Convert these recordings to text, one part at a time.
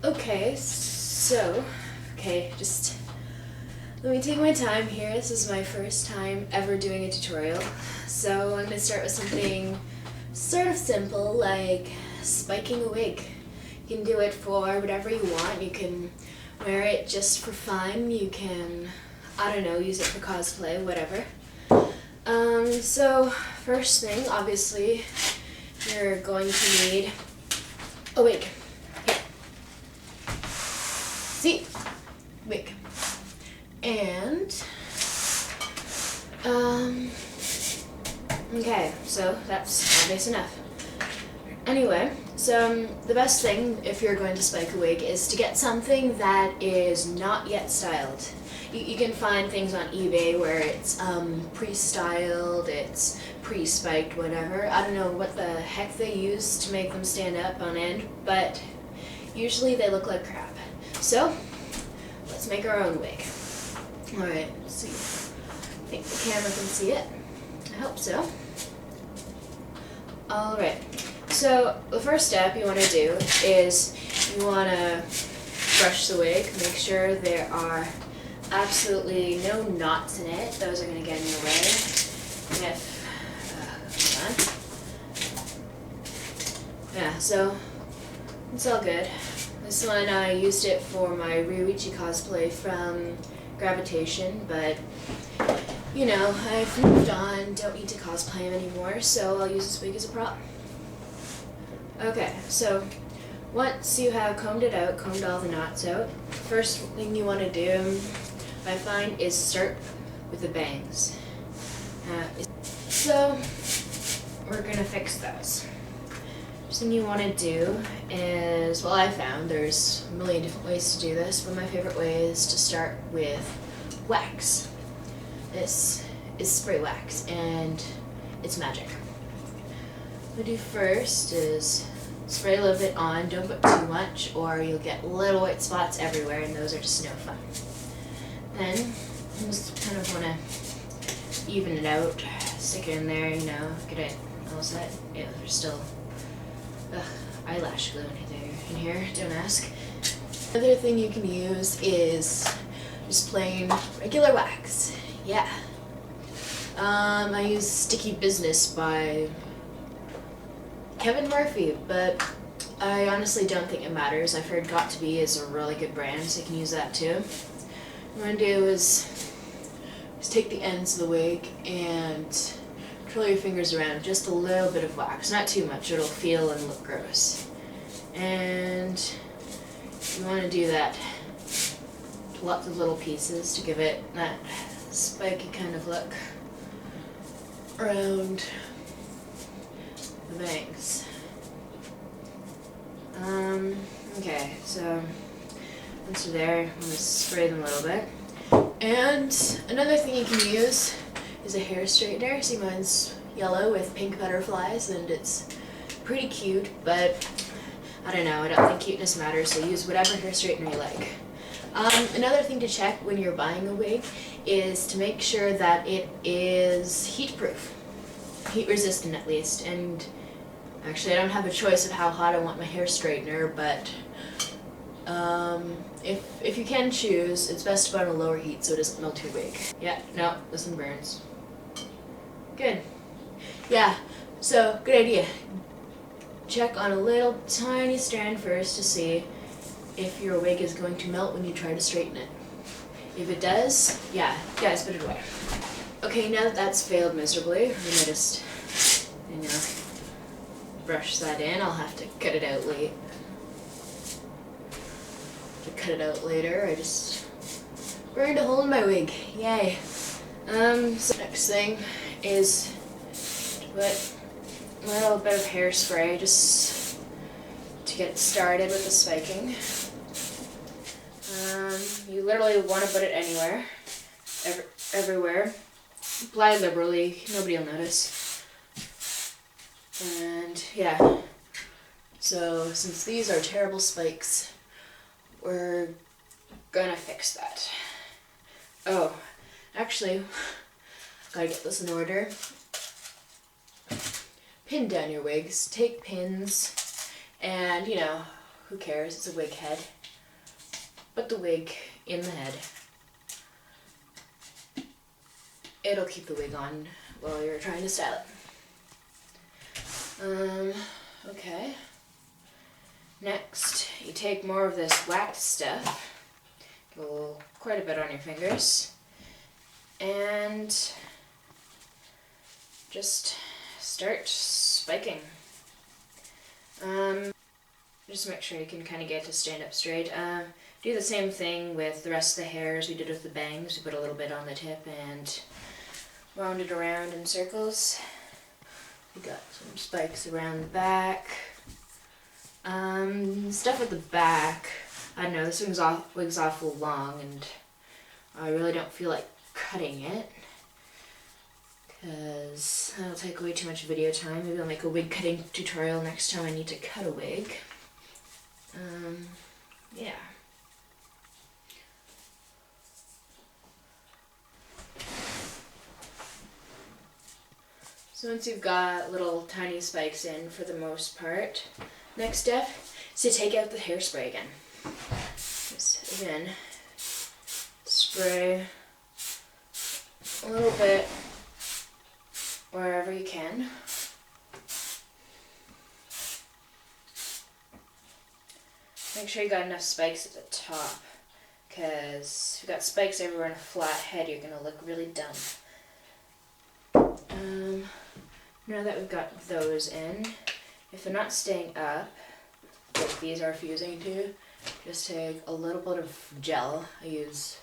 Okay, just let me take my time here. This is my first time ever doing a tutorial. So I'm going to start with something sort of simple, like spiking a wig. You can do it for whatever you want. You can wear it just for fun. You can, I don't know, use it for cosplay, whatever. So first thing, obviously, you're going to need a wig. See? Wig. And, okay, so that's obvious enough. Anyway, so the best thing if you're going to spike a wig is to get something that is not yet styled. You can find things on eBay where it's pre-styled, it's pre-spiked, whatever. I don't know what the heck they use to make them stand up on end, but usually they look like crap. So, let's make our own wig. Alright, let's see. I think the camera can see it. I hope so. Alright, so the first step you want to do is you want to brush the wig. Make sure there are absolutely no knots in it. Those are going to get in your way. Yeah, so it's all good. This one I used it for my Ryuichi cosplay from Gravitation, but you know, I've moved on, don't need to cosplay him anymore, so I'll use this wig as a prop. Okay, so once you have combed it out, combed all the knots out, first thing you want to do, I find, is start with the bangs. So we're going to fix those. First thing you want to do is, well, I found there's a million different ways to do this, but my favorite way is to start with wax. This is spray wax, and it's magic. What you do first is spray a little bit on, don't put too much, or you'll get little white spots everywhere, and those are just no fun. Then, you just kind of want to even it out, stick it in there, you know, get it all set. Yeah, there's still eyelash glue in here, don't ask. Another thing you can use is just plain regular wax. Yeah. I use Sticky Business by Kevin Murphy, but I honestly don't think it matters. I've heard Got To Be is a really good brand, so you can use that too. What I'm going to do is just take the ends of the wig and twirl your fingers around just a little bit of wax, not too much, it'll feel and look gross. And you want to do that to lots of little pieces to give it that spiky kind of look around the bangs. Okay, so once you're there, I'm going to spray them a little bit. And another thing you can use is a hair straightener. See, mine's yellow with pink butterflies, and it's pretty cute, but I don't know, I don't think cuteness matters, so use whatever hair straightener you like. Another thing to check when you're buying a wig is to make sure that it is heat-proof, heat-resistant at least. And actually, I don't have a choice of how hot I want my hair straightener, but if you can choose, it's best to put on a lower heat so it doesn't melt your wig. Yeah, no, this one burns. Good. Yeah, so good idea. Check on a little tiny strand first to see if your wig is going to melt when you try to straighten it. If it does, yeah, guys, put it away. Okay, now that that's failed miserably, we're gonna just, you know, brush that in. I'll have to cut it out later. I just burned a hole in my wig. Yay. So next thing is to put a little bit of hairspray just to get started with the spiking. You literally want to put it anywhere, everywhere. Apply liberally, nobody will notice. And yeah, so since these are terrible spikes, we're gonna fix that. Oh, actually, gotta get this in order. Pin down your wigs. Take pins and, you know, who cares? It's a wig head. Put the wig in the head. It'll keep the wig on while you're trying to style it. Okay. Next, you take more of this wax stuff, go quite a bit on your fingers, and just start spiking. Just make sure you can kind of get it to stand up straight. Do the same thing with the rest of the hair as we did with the bangs. We put a little bit on the tip and wound it around in circles. We got some spikes around the back. Stuff at the back, I don't know, this wig's awful long and I really don't feel like cutting it because that'll take way too much video time. Maybe I'll make a wig cutting tutorial next time I need to cut a wig. Yeah. So once you've got little tiny spikes in for the most part, next step is to take out the hairspray again. Just again, spray a little bit wherever you can. Make sure you got enough spikes at the top, because if you've got spikes everywhere in a flat head, you're going to look really dumb. Now that we've got those in, if they're not staying up, like these are fusing to, just take a little bit of gel. I use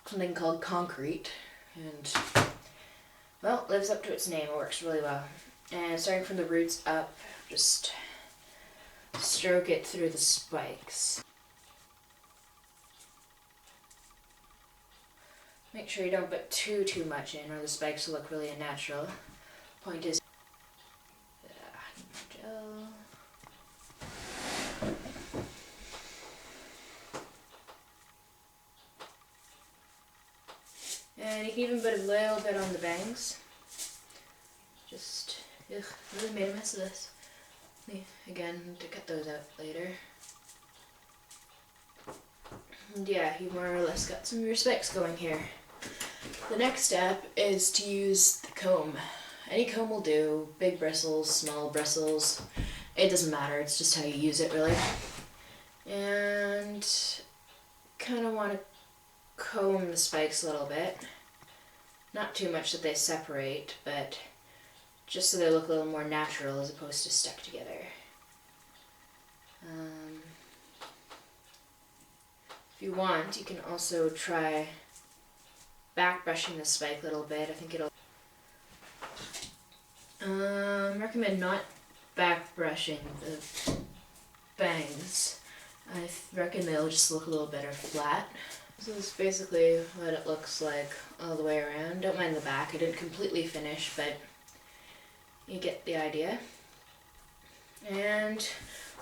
something called concrete, and well, it lives up to its name. It works really well. And starting from the roots up, just stroke it through the spikes. Make sure you don't put too much in, or the spikes will look really unnatural. Point is, gel. And you can even put a little bit on the bangs. Just, really made a mess of this. Again, to cut those out later. And yeah, you more or less got some of your spikes going here. The next step is to use the comb. Any comb will do, big bristles, small bristles, it doesn't matter, it's just how you use it really. And kind of want to comb the spikes a little bit. Not too much that they separate, but just so they look a little more natural as opposed to stuck together. If you want, you can also try back brushing the spike a little bit. I think it'll recommend not back brushing the bangs. I reckon they'll just look a little better flat. So this is basically what it looks like all the way around. Don't mind the back, I didn't completely finish, but you get the idea. And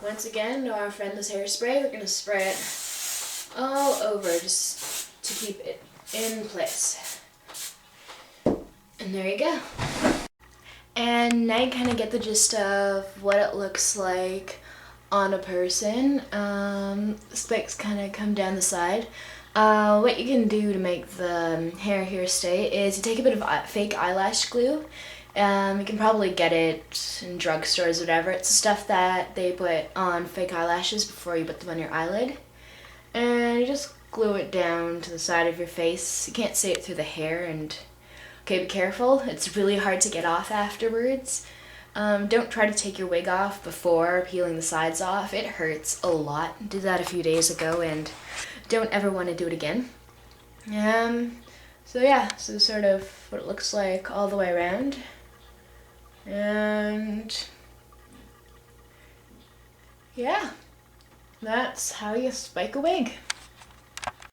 once again, our friendless hairspray, we're going to spray it all over just to keep it in place. And there you go. And now you kind of get the gist of what it looks like on a person. The spikes kind of come down the side. What you can do to make the hair here stay is you take a bit of fake eyelash glue. You can probably get it in drugstores or whatever. It's the stuff that they put on fake eyelashes before you put them on your eyelid. And you just glue it down to the side of your face. You can't see it through the hair, and okay, be careful. It's really hard to get off afterwards. Don't try to take your wig off before peeling the sides off. It hurts a lot. Did that a few days ago and don't ever want to do it again. So yeah, so sort of what it looks like all the way around. And yeah, that's how you spike a wig.